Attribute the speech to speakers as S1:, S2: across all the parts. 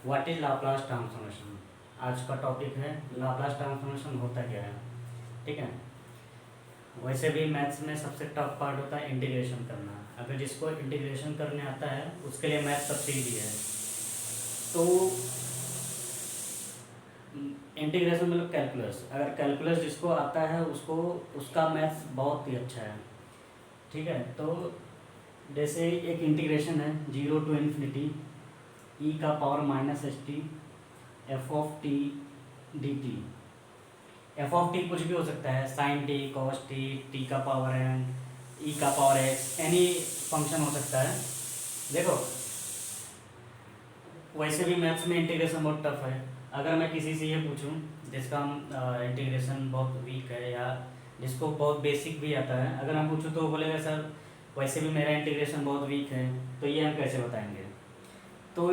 S1: What is Laplace transformation. आज का topic है लाप्लास ट्रांसफॉर्मेशन होता क्या है। ठीक है, वैसे भी मैथ्स में सबसे टफ पार्ट होता है इंटीग्रेशन करना। अगर जिसको इंटीग्रेशन करने आता है उसके लिए मैथ सबसे ईजी है। तो इंटीग्रेशन मतलब कैलकुलस, अगर कैलकुलस जिसको आता है उसको उसका मैथ्स बहुत ही अच्छा है। ठीक है, तो जैसे एक इंटीग्रेशन है 0 to ∞ e का power -st F of T D T. F of T कुछ भी हो सकता है, sine T, cos T, T का पावर एन, ई का पावर एक्स, एनी फंक्शन हो सकता है। देखो वैसे भी मैथ्स में इंटीग्रेशन बहुत टफ है। अगर मैं किसी से ये पूछूं जिसका इंटीग्रेशन बहुत वीक है या जिसको बहुत बेसिक भी आता है, अगर हम पूछूं तो वो बोलेगा सर वैसे भी मेरा इंटीग्रेशन बहुत वीक है, तो ये हम कैसे बताएंगे। तो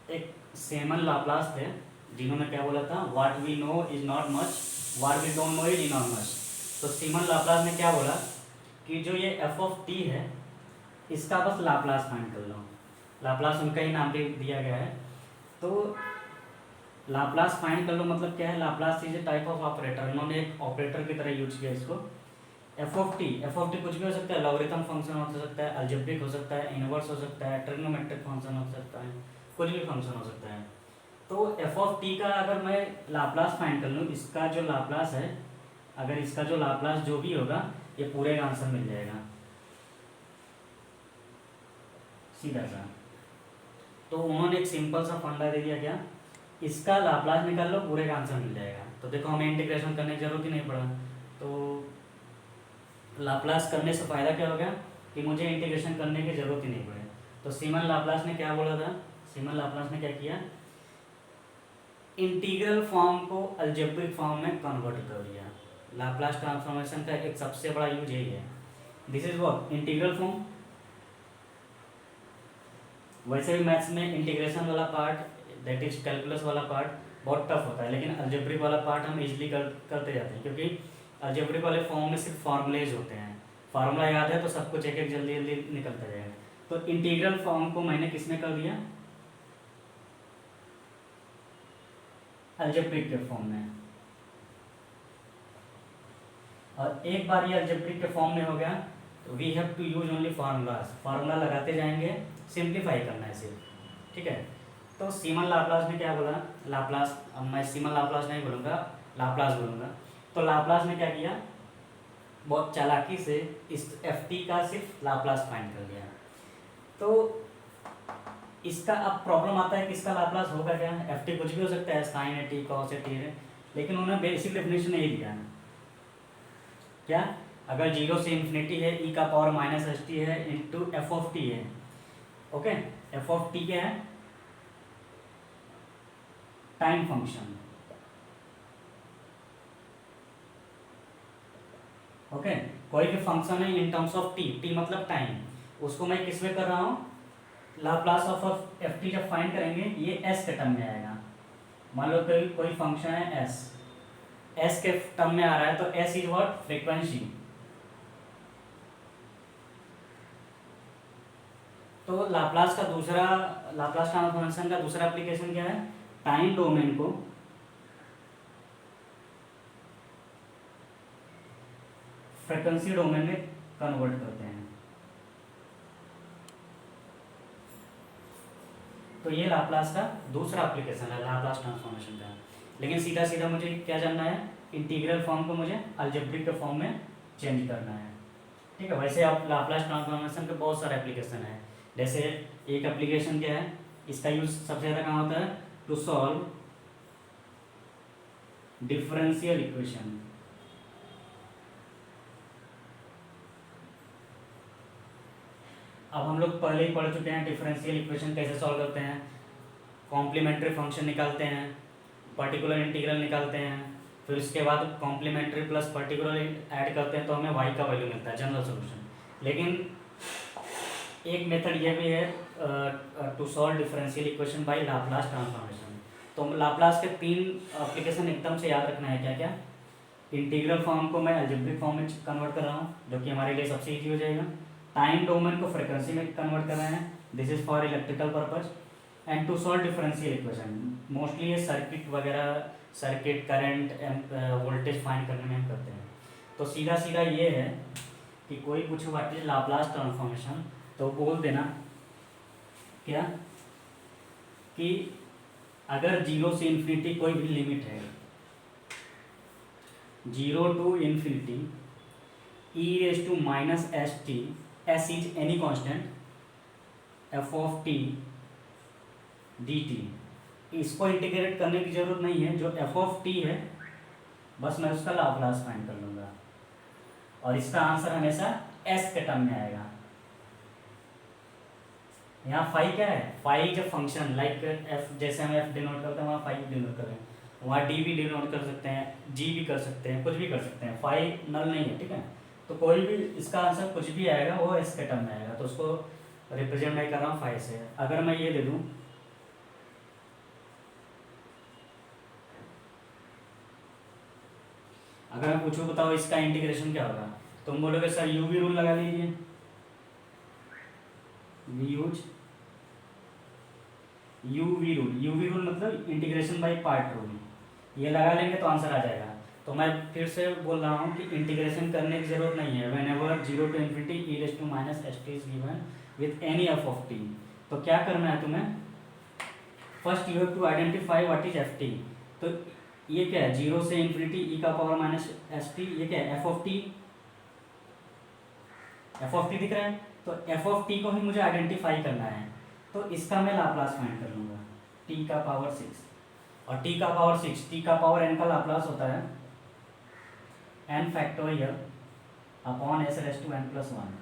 S1: एक सेमन लाप्लास थे जिन्होंने क्या बोला था, what we know is not much, what we don't know is not much. तो सीमन लाप्लास ने क्या बोला कि जो ये एफ ऑफ टी है इसका बस लाप्लास फाइंड कर लो। लाप्लास उनका ही नाम दे दिया गया है। तो लाप्लास फाइंड कर लो मतलब क्या है, Laplace is a type of operator. उन्होंने एक ऑपरेटर की तरह यूज किया इसको। एफ ऑफ टी कुछ भी हो सकता है, लॉगरिथम फंक्शन हो सकता है, अलजेब्रिक हो सकता है, इनवर्स हो सकता है, ट्रिग्नोमेट्रिक फंक्शन हो सकता है, कुछ भी फंक्शन हो सकता है। तो एफ ऑफ टी का अगर मैं लाप्लास फाइंड कर लूँ, इसका जो लाप्लास है, अगर इसका जो लाप्लास जो भी होगा ये पूरे का आंसर मिल जाएगा सीधा सा। तो उन्होंने एक सिंपल सा फंडा दे दिया, क्या इसका लाप्लास निकाल लो पूरे का आंसर मिल जाएगा। तो देखो हमें इंटीग्रेशन करने की जरूरत ही नहीं पड़ा। तो लाप्लास करने से फ़ायदा क्या हो गया कि मुझे इंटीग्रेशन करने की ज़रूरत ही नहीं पड़े। तो सीमन लाप्लास ने क्या बोला था, सीमन लाप्लास ने क्या किया, इंटीग्रल फॉर्म को अलजेब्रिक फॉर्म में कन्वर्ट कर दिया। लाप्लास ट्रांसफॉर्मेशन का एक सबसे बड़ा यूज यही है। This is what integral form. वैसे भी मैथ्स में इंटीग्रेशन वाला पार्ट, दैट इज कैलकुलस वाला पार्ट बहुत टफ होता है, लेकिन अलजेब्रिक वाला पार्ट हम इजीली करते जाते हैं, क्योंकि अलजेब्रिक वाले फॉर्म में सिर्फ फार्मूलेज होते हैं। फार्मूला याद है तो सब कुछ एक एक जल्दी जल्दी निकलता जाएगा। तो इंटीग्रल फॉर्म को मैंने किस में कर दिया, अलजेब्रिक के फॉर्म में। और एक बार ये अलजेब्रिक के फॉर्म में हो गया तो we have to use only formulas. Formula लगाते जाएंगे, सिंप्लीफाई करना है सिर्फ। ठीक है, तो सीमन लाप्लास ने क्या बोला, लाप्लास, अब मैं सीमन लाप्लास नहीं बोलूँगा, लाप्लास बोलूँगा। तो लाप्लास ने क्या किया, बहुत चालाकी से इस एफ टी का सिर्फ लाप्लास फाइंड कर लिया। तो इसका अब प्रॉब्लम आता है कि इसका लाप्लास होगा क्या। एफ टी कुछ भी हो सकता है, साइन है, टी, कॉस है, टी है, लेकिन उन्होंने बेसिक डेफिनेशन नहीं दिया है। क्या, अगर 0 से इन्फिनिटी है ई का पावर -st है इंटू एफ ऑफ टी है। ओके, एफ ऑफ टी क्या है, टाइम फंक्शन। ओके, कोई भी फंक्शन है in terms of T, T मतलब टाइम, उसको मैं किस में कर रहा हूँ, लाप्लास ऑफ एफ टी जब फाइंड करेंगे ये एस के टर्म में आएगा। मान लो कोई फंक्शन है एस, एस के टर्म में आ रहा है, तो एस इज व्हाट, फ्रीक्वेंसी। तो लाप्लास का दूसरा, लाप्लास ट्रांसफॉर्मेशन का दूसरा एप्लीकेशन क्या है, टाइम डोमेन को फ्रीक्वेंसी डोमेन में कन्वर्ट करते हैं। तो ये लाप्लास का दूसरा एप्लीकेशन है लाप्लास ट्रांसफॉर्मेशन का। लेकिन सीधा सीधा मुझे क्या जानना है, इंटीग्रल फॉर्म को मुझे अलजेब्रिक के फॉर्म में चेंज करना है। ठीक है, वैसे आप लाप्लास ट्रांसफॉर्मेशन के बहुत सारे एप्लीकेशन है। जैसे एक एप्लीकेशन क्या है, इसका यूज सबसे ज़्यादा कहाँ होता है, टू सॉल्व डिफरेंशियल इक्वेशन। अब हम लोग पहले ही पढ़ चुके हैं डिफरेंशियल इक्वेशन कैसे सॉल्व करते हैं, कॉम्प्लीमेंट्री फंक्शन निकालते हैं, पर्टिकुलर इंटीग्रल निकालते हैं, फिर उसके बाद कॉम्प्लीमेंट्री प्लस पर्टिकुलर ऐड करते हैं तो हमें y का वैल्यू मिलता है, जनरल सोल्यूशन। लेकिन एक मेथड ये भी है to solve differential equation by Laplace transformation. तो लाप्लास के 3 एप्लीकेशन एकदम से याद रखना है, क्या क्या, इंटीग्रल फॉर्म को मैं अलजेब्रिक फॉर्म में कन्वर्ट कर रहा हूँ जो कि हमारे लिए सबसे ईजी हो जाएगा। टाइम डोमेन को फ्रीक्वेंसी में कन्वर्ट कर रहे हैं, this is for electrical purpose. And to solve differential equation, mostly ये सर्किट वगैरह, सर्किट करंट वोल्टेज फाइंड करने में हम करते हैं। तो सीधा सीधा ये है कि कोई पूछे व्हाट इज लाप्लास ट्रांसफॉर्मेशन, तो बोल देना क्या कि अगर जीरो से इन्फिनिटी कोई भी लिमिट है, zero to infinity E raise to minus S T, S is any constant F of T D T, इसको इंटीग्रेट करने की जरूरत नहीं है, जो एफ ऑफ टी है बस मैं उसका लाप्लास फाइंड कर लूँगा और इसका आंसर हमेशा एस के टर्म में आएगा। यहाँ फाई क्या है, फाई जब फंक्शन लाइक एफ, जैसे हम एफ डिनोट करते हैं वहाँ फाई डिनोट कर रहे हैं, वहाँ डी भी डिनोट कर सकते हैं, जी भी कर सकते हैं, कुछ भी कर सकते हैं, फाई नल नहीं है, ठीक है। तो कोई भी इसका आंसर कुछ भी आएगा वो एस के टर्म में आएगा, तो उसको रिप्रेजेंट मैं कर रहा हूँ फाई से। अगर मैं ये दे दूँ अगर मैं पूछूँ बताओ इसका इंटीग्रेशन क्या होगा, तुम बोलोगे सर यू वी रूल लगा लीजिए, यूज यू वी रूल मतलब इंटीग्रेशन बाय पार्ट रूल, ये लगा लेंगे तो आंसर आ जाएगा। तो मैं फिर से बोल रहा हूँ कि इंटीग्रेशन करने की जरूरत नहीं है, whenever zero to infinity E raise to minus S T is given with any F of T. तो क्या करना है तुम्हें, first you have to identify what is F T. तो ये क्या है, जीरो से इन्फिनिटी ई का पावर माइनस एस टी, ये क्या है F of T, F of T दिख रहा है, तो एफ ऑफ टी को ही मुझे आइडेंटिफाई करना है, तो इसका मैं लाप्लास फाइंड कर लूँगा टी का पावर 6, और टी का पावर 6, टी का पावर एन का लाप्लास होता है N factorial upon S raise to N plus one,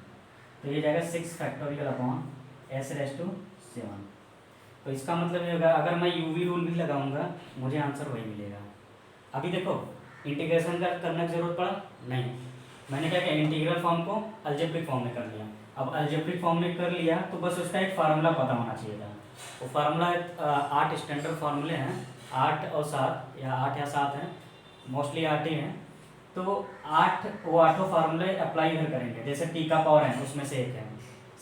S1: तो ये जाएगा 6 factorial upon S raise to 7। तो इसका मतलब ये होगा अगर मैं यू वी रूल भी लगाऊंगा मुझे आंसर वही मिलेगा। अभी देखो इंटीग्रेशन का करने की जरूरत पड़ा नहीं, मैंने क्या किया, इंटीग्रल फॉर्म को अलजेब्रिक फॉर्म में कर लिया। अब अलजेब्रिक फॉर्म में कर लिया तो बस उसका एक फार्मूला पता होना चाहिए था, वो फार्मूला 8 स्टैंडर्ड फार्मूले हैं, 8 और 7 या 8 या 7 हैं, मोस्टली 8 ही हैं। तो वो आठों फार्मूले अप्लाई इधर करेंगे, जैसे टी का पावर है उसमें से एक है,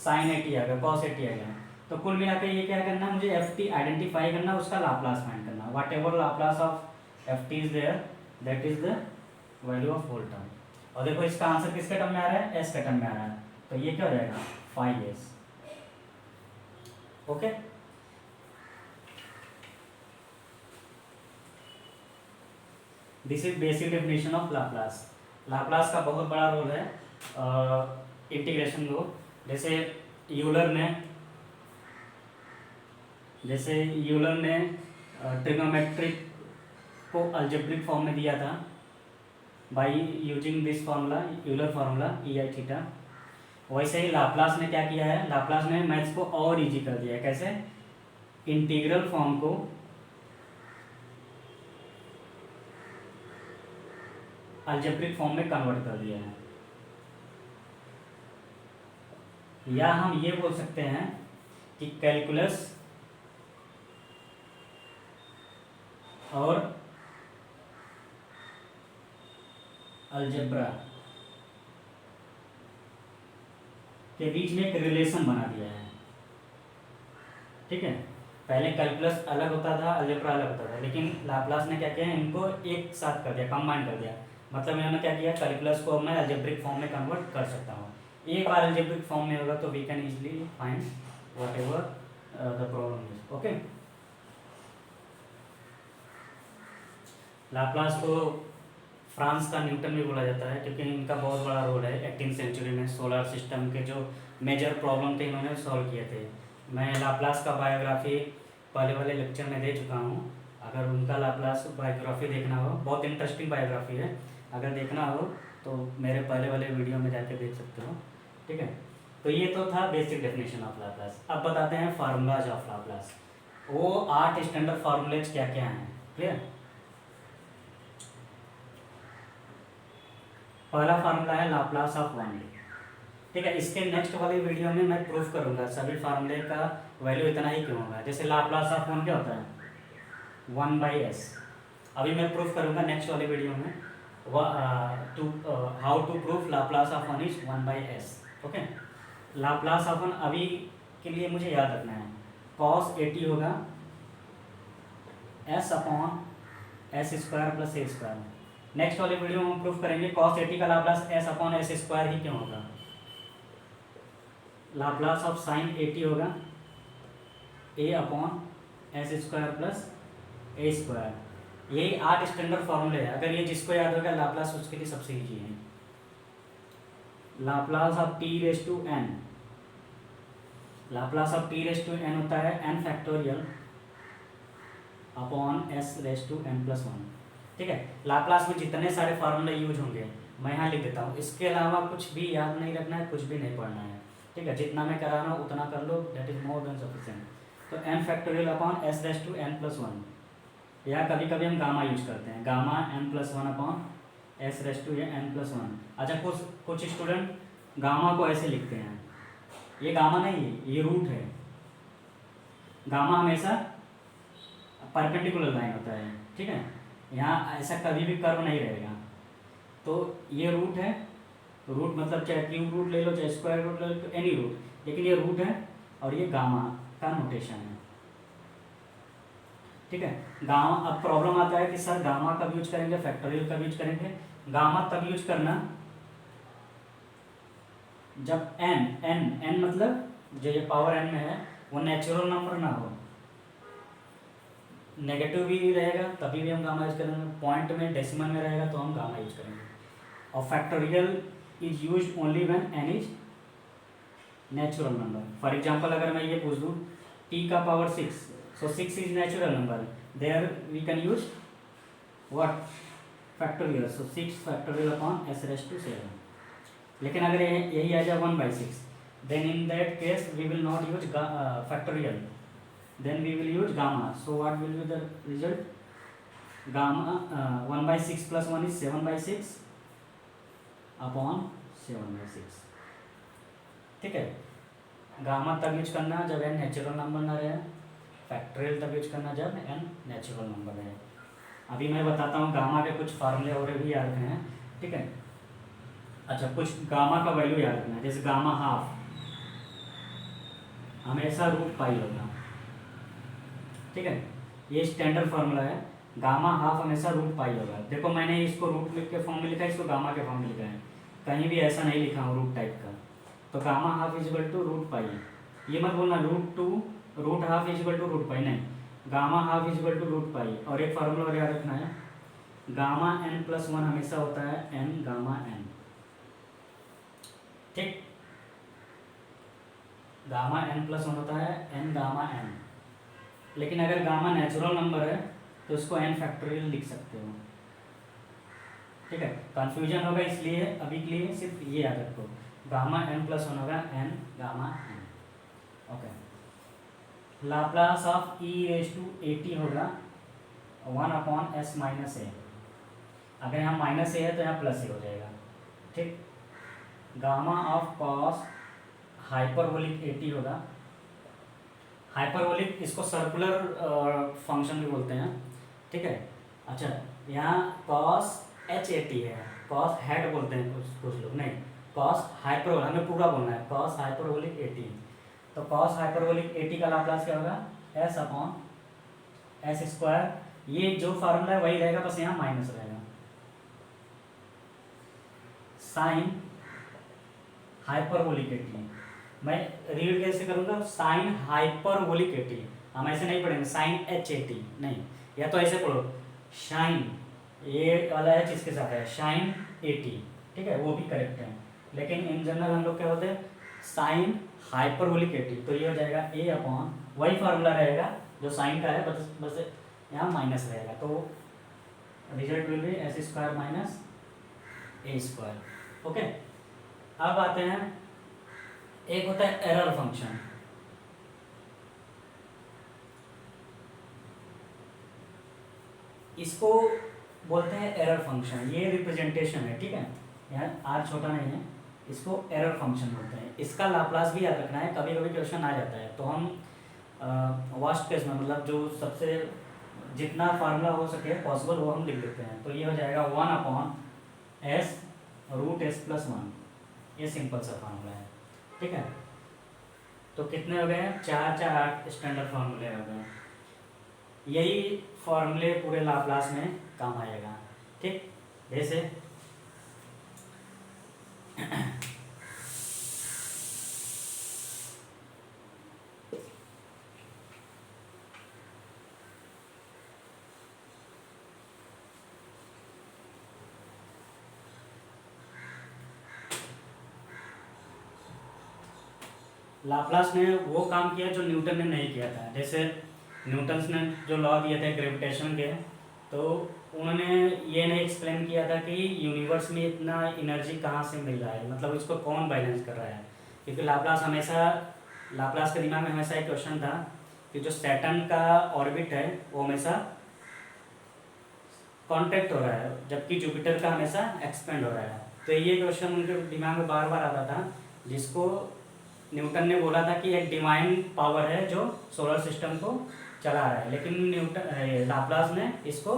S1: साइन ए टी आ गया, कॉस ए टी आ गया, तो कुल मिला के ये क्या करना है, मुझे एफ टी आइडेंटिफाई करना, उसका लाप्लास फाइंड करना, what ever Laplace of F T is there that is the value of whole term. और देखो इसका आंसर किसके टर्म में आ रहा है, एस के टर्म में आ रहा है, तो ये क्या हो जाएगा 5s। Okay, this is basic definition of Laplace. Laplace का बहुत बड़ा रोल है इंटीग्रेशन को, जैसे यूलर ने ट्रिग्नोमेट्रिक को अलजेब्रिक फॉर्म में दिया था by using this formula, Euler formula E I theta. वैसे ही लाप्लास ने क्या किया है, लाप्लास ने मैथ्स को और इजी कर दिया है। कैसे, इंटीग्रल फॉर्म को अलजेब्रिक फॉर्म में कन्वर्ट कर दिया है, या हम ये बोल सकते हैं कि कैलकुलस और अलजेब्रा के बीच में एक रिलेशन बना दिया है। ठीक है, पहले कैलकुलस अलग होता था, अलजेब्रा अलग होता था, लेकिन लाप्लास ने क्या किया, इनको एक साथ कर दिया, कंबाइन कर दिया। मतलब इन्होंने क्या किया, कैलकुलस को मैं अलजेब्रिक फॉर्म में कन्वर्ट कर सकता हूँ। एक बार अलजेब्रिक फॉर्म में होगा तो we can easily find whatever the problem is. Okay, Laplace को फ्रांस का न्यूटन भी बोला जाता है, क्योंकि इनका बहुत बड़ा रोल है 18वीं सेंचुरी में। सोलर सिस्टम के जो मेजर प्रॉब्लम थे इन्होंने सॉल्व किए थे। मैं लाप्लास का बायोग्राफी पहले वाले लेक्चर में दे चुका हूँ, अगर उनका लाप्लास बायोग्राफी देखना हो, बहुत इंटरेस्टिंग बायोग्राफी है, अगर देखना हो तो मेरे पहले वाले वीडियो में जाके देख सकते हो। ठीक है, तो ये तो था बेसिक डेफिनेशन ऑफ लाप्लास। अब बताते हैं फार्मूलाज ऑफ लाप्लास। वो 8 स्टैंडर्ड फार्मूलेज क्या क्या हैं, क्लियर। पहला फार्मूला है लाप्लास ऑफ 1। ठीक है, इसके नेक्स्ट वाले वीडियो में मैं प्रूफ करूंगा सभी फार्मूले का वैल्यू इतना ही क्यों होगा। जैसे लाप्लास ऑफ 1 क्या होता है, 1/s। अभी मैं प्रूफ करूंगा नेक्स्ट वाले वीडियो में how to proof Laplace of 1 is 1/s। Okay, Laplace of 1 अभी के लिए मुझे याद रखना है, कॉस 80 होगा S upon S square plus A square. Next वाले वीडियो में हम प्रूफ करेंगे कॉस 80 का Laplace S upon S square ही क्यों होगा। लाप्लास ऑफ साइन 80 होगा A upon S square plus A square. यही 8 स्टैंडर्ड फॉर्मूले है, अगर ये जिसको याद होगा लाप्लास उसके लिए सबसे ईजी है। Laplace of T raise to N, Laplace of T raise to N होता है N factorial upon S raise to N plus one. ठीक है, लाप्लास में जितने सारे फार्मूले यूज होंगे मैं यहाँ लिख देता हूँ, इसके अलावा कुछ भी याद नहीं रखना है, कुछ भी नहीं पढ़ना है। ठीक है, जितना मैं करा रहा हूँ उतना कर लो, that is more than sufficient. तो N factorial upon S raise to N plus one, या कभी कभी हम गामा यूज करते हैं, gamma N plus one upon S raise to N plus one. अच्छा, कुछ स्टूडेंट गामा को ऐसे लिखते हैं, ये गामा नहीं है, ये रूट है। गामा हमेशा परपेंडिकुलर लाइन होता है। ठीक है, यहाँ ऐसा कभी भी कर्व नहीं रहेगा। तो ये रूट है, रूट मतलब चाहे क्यूब रूट ले लो चाहे स्क्वायर रूट ले लो, एनी रूट, लेकिन ये रूट है और ये गामा का नोटेशन है। ठीक है, गामा। अब प्रॉब्लम आता है कि सर गामा कब यूज करेंगे, फैक्टोरियल कब यूज करेंगे। गामा तब यूज करना जब एन एन एन मतलब जो ये पावर एन में है वो नेचुरल नंबर ना हो, नेगेटिव भी रहेगा तभी भी हम गामा यूज करेंगे, पॉइंट में डेसिमल में रहेगा तो हम गामा यूज करेंगे। और factorial is use only when N is natural number. For example अगर मैं ये पूछ दूँ टी का power 6, so 6 is natural number, there we can use what factorial, so 6 factorial upon S raise to 7। लेकिन अगर यही आ जाए 1/6, then in that case we will not use factorial, then we will use gamma. So what will be the result? Gamma 1/6 plus 1 is 7/6 upon 7/6। ठीक है, gamma तब use करना जब एन नेचुरल नंबर ना रहे, फैक्टोरियल तब यूज करना जब एन नेचुरल नंबर रहे। अभी मैं बताता हूँ गामा के कुछ फार्मूले और भी याद रखने हैं। ठीक है, अच्छा कुछ गामा का वैल्यू याद रखना है, जैसे गामा हाफ हमेशा रूट पाई होगा। ठीक है, ये स्टैंडर्ड फार्मूला है, गामा हाफ हमेशा रूट पाई होगा। देखो मैंने इसको रूट के फॉर्म में लिखा है, इसको गामा के फॉर्म में लिखा है, कहीं भी ऐसा नहीं लिखा हूँ रूट टाइप का। तो gamma half is equal to root pi, ये मत बोलना root half is equal to root pi, नहीं, gamma half is equal to root pi. और एक फार्मूला और याद रखना है, गामा एन प्लस वन हमेशा होता है एन गामा एन। ठीक, गामा एन प्लस वन होता है एन गामा एन। लेकिन अगर गामा नेचुरल नंबर है तो उसको एन फैक्टोरियल लिख सकते हो। ठीक है, कंफ्यूजन होगा इसलिए अभी के लिए सिर्फ ये याद रखो, गामा एन प्लस वन होगा N gamma N. Okay, Laplace of E raise to 80 होगा 1 अपॉन एस माइनस ए। अगर यहाँ माइनस ए है तो यहाँ प्लस ए हो जाएगा। ठीक, गामा ऑफ कॉस हाइपरबोलिक 80 होगा, हाइपरबोलिक इसको सर्कुलर फंक्शन भी बोलते हैं। ठीक है, अच्छा यहाँ कॉस H80 है, कॉस हेड बोलते हैं कुछ लोग, नहीं कॉस हाइपरबोलिक, हमें पूरा बोलना है, कॉस हाइपरबोलिक 80। तो कॉस हाइपरबोलिक 80 का लाप्लास क्या होगा, एस अपॉन एस स्क्वायर। ये जो फार्मूला है वही रहेगा, बस यहाँ माइनस रहेगा। साइन हाइपरबोलिक 80, मैं रीड कैसे करूँगा, साइन हाइपरबोलिक 80, हम ऐसे नहीं पढ़ेंगे साइन H80, नहीं, या तो ऐसे पढ़ो शाइन, ये वाला है जिसके साथ है शाइन 80। ठीक है, वो भी करेक्ट है, लेकिन इन जनरल हम लोग क्या बोलते हैं साइन हाइपरबोलिक 80। तो ये हो जाएगा ए अपॉन, वही फार्मूला रहेगा जो साइन का है, बस यहाँ माइनस रहेगा, तो result will be S square minus A square. Okay, अब आते हैं, एक होता है एरर फंक्शन। इसको बोलते हैं एरर फंक्शन, ये रिप्रेजेंटेशन है। ठीक है, यहाँ आर छोटा नहीं है, इसको एरर फंक्शन बोलते हैं। इसका लाप्लास भी याद रखना है, कभी कभी क्वेश्चन आ जाता है, तो हम वर्स्ट केस में मतलब जो सबसे जितना फार्मूला हो सके पॉसिबल वो हम लिख देते हैं। तो ये हो जाएगा 1 upon S root S plus 1, ये सिंपल सा फार्मूला है। ठीक है, तो कितने हो गए? 4 4 8 स्टैंडर्ड फार्मूले हो गए। यही फार्मूले पूरे लाप्लास में काम आएगा। ठीक, जैसे लाप्लास ने वो काम किया जो न्यूटन ने नहीं किया था। जैसे न्यूटन्स ने जो लॉ दिए थे ग्रेविटेशन के, तो उन्होंने ये नहीं एक्सप्लेन किया था कि यूनिवर्स में इतना एनर्जी कहाँ से मिल रहा है, मतलब इसको कौन बैलेंस कर रहा है। क्योंकि लाप्लास के दिमाग में हमेशा एक क्वेश्चन था कि जो सैटर्न का ऑर्बिट है वो हमेशा कॉन्ट्रैक्ट हो रहा है, जबकि जुपिटर का हमेशा एक्सपेंड हो रहा है। तो ये क्वेश्चन उनके दिमाग में बार बार आता था, जिसको न्यूटन ने बोला था कि एक डिवाइन पावर है जो सोलर सिस्टम को चला रहा है। लेकिन लाप्लास ने इसको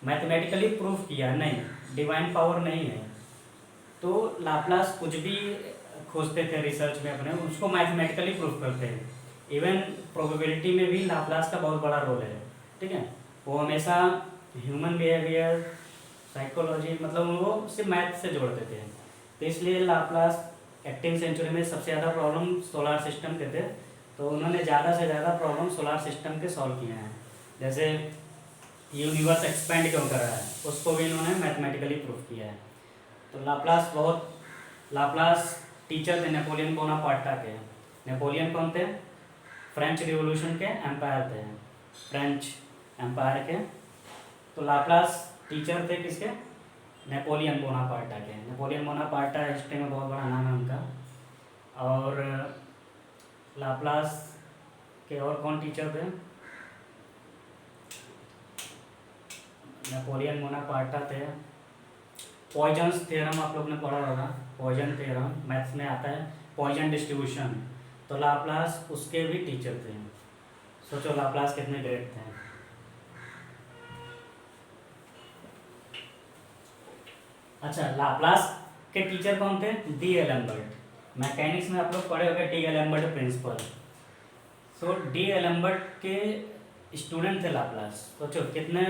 S1: मैथमेटिकली प्रूफ किया, नहीं, डिवाइन पावर नहीं है। तो लाप्लास कुछ भी खोजते थे रिसर्च में अपने, उसको मैथमेटिकली प्रूफ करते हैं। इवन प्रोबेबिलिटी में भी लाप्लास का बहुत बड़ा रोल है। ठीक है, वो हमेशा ह्यूमन बिहेवियर, साइकोलॉजी, मतलब वो सिर्फ मैथ से जोड़ते थे। तो इसलिए लाप्लास 18वीं सेंचुरी में सबसे ज़्यादा प्रॉब्लम सोलर सिस्टम के थे, तो उन्होंने ज़्यादा से ज़्यादा प्रॉब्लम सोलर सिस्टम के सॉल्व किए हैं। जैसे यूनिवर्स एक्सपेंड क्यों कर रहा है, उसको भी इन्होंने मैथमेटिकली प्रूफ किया है। तो लाप्लास टीचर थे नेपोलियन बोनापार्टा के। नेपोलियन कौन थे? फ्रेंच रिवॉल्यूशन के एम्पायर थे, फ्रेंच एम्पायर के। तो लाप्लास टीचर थे किसके? नेपोलियन बोनापार्टा के। नेपोलियन बोनापार्टा हिस्ट्री में बहुत बड़ा नाम है उनका। और लाप्लास के और कौन टीचर थे? नेपोलियन बोनापार्टा थे। पॉइजन्स थ्योरम आप लोग ने पढ़ा होगा, पॉइजन थ्योरम मैथ्स में आता है, पॉइजन डिस्ट्रीब्यूशन। तो लाप्लास उसके भी टीचर थे। सोचो लाप्लास कितने ग्रेट थे। अच्छा, लाप्लास के टीचर कौन थे? D Alembert. मैकेनिक्स में आप लोग पढ़े होंगे डी एलम्बर्ट प्रिंसिपल। सो डी एलम्बर्ट के स्टूडेंट थे लाप्लास। सोचो कितने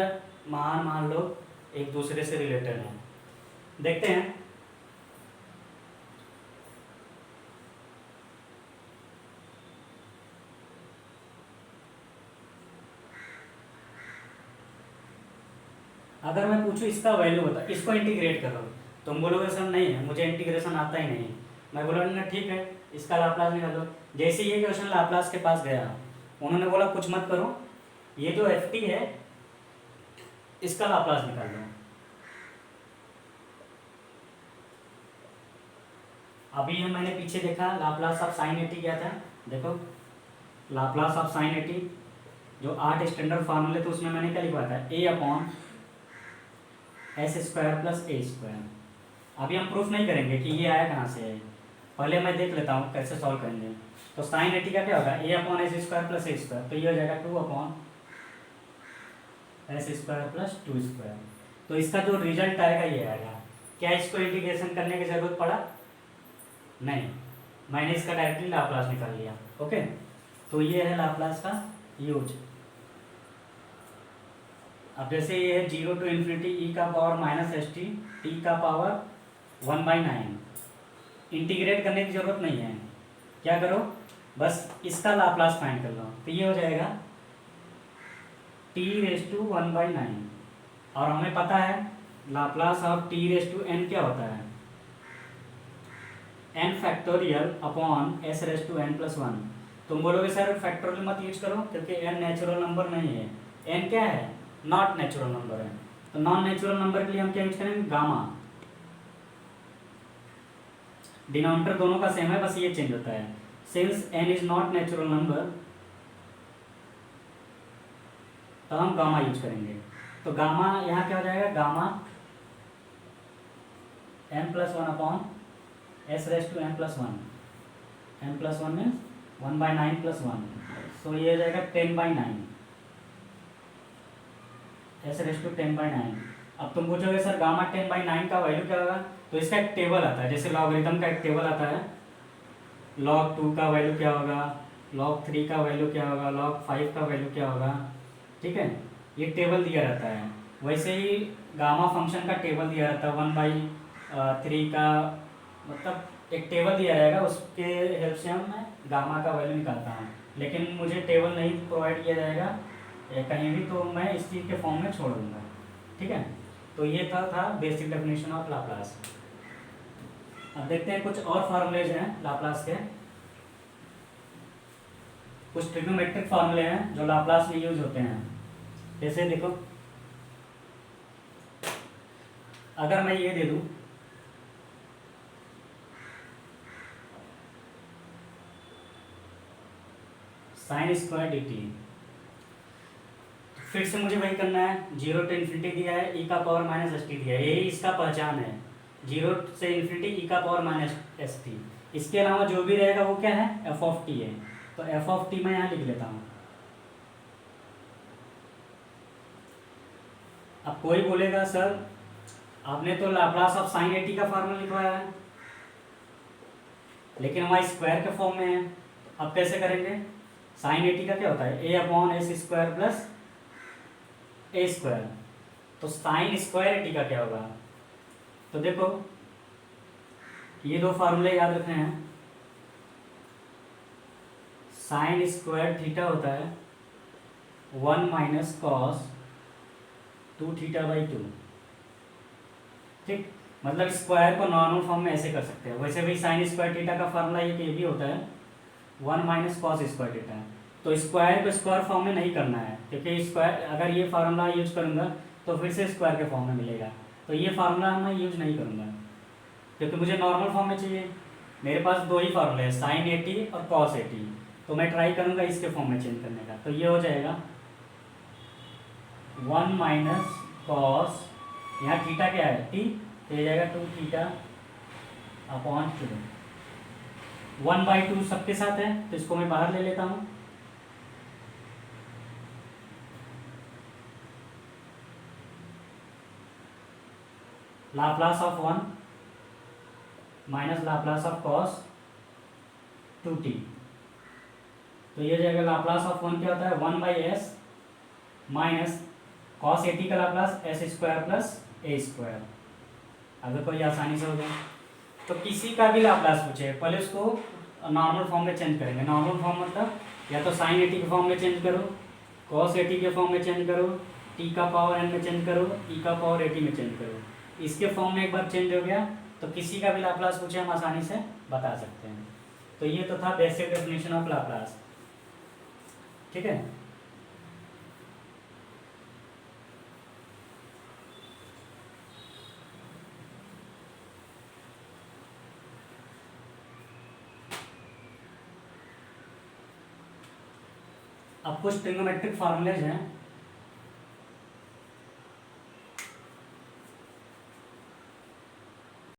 S1: महान लोग एक दूसरे से रिलेटेड हैं। देखते हैं, अगर मैं पूछूं इसका वैल्यू बता, इसको इंटीग्रेट करो, तुम बोलोगे सर नहीं है, मुझे इंटीग्रेशन आता ही नहीं। मैं बोलूँगा ठीक है, इसका लाप्लास निकालो। जैसे ये क्वेश्चन लाप्लास के पास गया, उन्होंने बोला कुछ मत करो, ये जो एफ टी है इसका लाप्लास निकाल लो। अभी मैंने पीछे देखा लाप्लास ऑफ साइन 80 क्या था, देखो लाप्लास ऑफ साइन 80 जो 8 स्टैंडर्ड फार्मूले थे उसमें मैंने क्या लिखा था? ए upon S square plus A square. अभी हम प्रूफ नहीं करेंगे कि ये आया कहाँ से है, पहले मैं देख लेता हूँ कैसे सॉल्व करेंगे। तो साइन 80 का क्या होगा? A upon S square plus A square, तो ये हो जाएगा 2 upon S square plus 2 square. तो इसका जो रिजल्ट आएगा ये आएगा। क्या इसको इंटीग्रेशन करने की ज़रूरत पड़ा? नहीं, मैंने इसका डायरेक्टली लाप्लास निकाल लिया। ओके, तो ये है लाप्लास का यूज। अब जैसे ये है 0 टू इन्फिनिटी ई का power minus S T T का पावर 1/9, इंटीग्रेट करने की जरूरत नहीं है। क्या करो, बस इसका लाप्लास फाइंड कर लो, तो ये हो जाएगा t⁻1/9। और हमें पता है लाप्लास ऑफ t⁻n क्या होता है? n factorial upon s⁻n+1। तुम बोलोगे सर फैक्टोरियल मत यूज करो क्योंकि n नेचुरल नंबर नहीं है। n क्या है? नॉट नेचुरल नंबर है। तो नॉन नेचुरल नंबर के लिए हम क्या यूज करेंगे? गामा। डिनोमिनेटर दोनों का सेम है, बस ये चेंज होता है। Since n is not natural number तो हम गामा यूज करेंगे। तो गामा यहाँ क्या हो जाएगा? Gamma n+1 upon s⁻n+1। n+1 means 1/9+1, सो ये हो जाएगा 10/9, s⁻10/9। अब तुम पूछोगे सर गामा 10/9 का वैल्यू क्या होगा? तो इसका एक टेबल आता है, जैसे लॉगरिथम का एक टेबल आता है, log 2 का वैल्यू क्या होगा, log 3 का वैल्यू क्या होगा, log 5 का वैल्यू क्या होगा, ठीक है। ये टेबल दिया रहता है। वैसे ही गामा फंक्शन का टेबल दिया रहता है, 1/3 का, मतलब एक टेबल दिया रहेगा, उसके हेल्प से हम मैं गामा का वैल्यू निकालता हूँ। लेकिन मुझे टेबल नहीं प्रोवाइड किया जाएगा कहीं भी, तो मैं इस चीज़ के फॉर्म में छोड़ दूँगा, ठीक है। तो ये था बेसिक डेफिनेशन ऑफ लाप्लास। अब देखते हैं कुछ और फार्मूलेज हैं लाप्लास के। कुछ ट्रिग्नोमेट्रिक फार्मूले हैं जो लाप्लास में यूज होते हैं। जैसे देखो, अगर मैं ये दे दूं साइन स्क्वायर डी टी, फिर से मुझे वही करना है। 0 to इन्फिनिटी दिया है, ई का पावर माइनस एस टी दिया है, यही इसका पहचान है, 0 से इन्फिनिटी ई का पावर माइनस एस टी। इसके अलावा जो भी रहेगा वो क्या है, एफ ऑफ टी है। तो एफ ऑफ टी मैं यहाँ लिख लेता हूँ। अब कोई बोलेगा सर आपने तो Laplace of sign A T का फार्मूला लिखवाया है, लेकिन हमारे स्क्वायर के फॉर्म में है। अब कैसे करेंगे, साइन ए टी का क्या होता है, ए upon S square plus A square. तो साइन स्क्वायर ए टी का क्या होगा, तो देखो ये दो फार्मूले याद रखने हैं। साइन स्क्वायर थीटा होता है 1 माइनस कॉस 2 थीटा बाई 2, ठीक। मतलब स्क्वायर को नॉर्मल फॉर्म में ऐसे कर सकते हैं। वैसे भी साइन स्क्वायर थीटा का फार्मूला ये भी होता है 1 माइनस कॉस स्क्वायर थीटा। तो स्क्वायर को स्क्वायर फॉर्म में नहीं करना है, क्योंकि स्क्वायर अगर ये फार्मूला यूज करूँगा तो फिर से स्क्वायर के फॉर्म में मिलेगा। तो ये फार्मूला मैं यूज नहीं करूँगा, क्योंकि मुझे नॉर्मल फॉर्म में चाहिए। मेरे पास दो ही फार्मूले हैं, साइन ए टी और कॉस ए टी। तो मैं ट्राई करूँगा इसके फॉर्म में चेंज करने का। तो ये हो जाएगा 1 माइनस कॉस, यहाँ थीटा क्या है टी, तो ये जाएगा 2 थीटा अपॉन 2। 1/2 सबके साथ है, तो इसको मैं बाहर ले लेता हूँ। Laplace of 1 minus Laplace of cos 2t, तो ये जाएगा लाप्लास ऑफ 1 क्या होता है 1/s minus cos A T का Laplace S square plus A square. अगर कोई आसानी से हो जाए तो किसी का भी लाप्लास पूछे, पहले उसको नॉर्मल फॉर्म में चेंज करेंगे। नॉर्मल फॉर्म मतलब या तो साइन ए टी के फॉर्म में चेंज करो, कॉस ए टी के फॉर्म में चेंज करो, टी का पावर एन में चेंज करो, ई का पावर ए टी में चेंज करो। इसके फॉर्म में एक बार चेंज हो गया तो किसी का भी लाप्लास पूछे हम आसानी से बता सकते हैं। तो ये तो था बेसिक डेफिनेशन ऑफ लाप्लास, ठीक है। अब कुछ ट्रिग्नोमेट्रिक फार्मूलेज हैं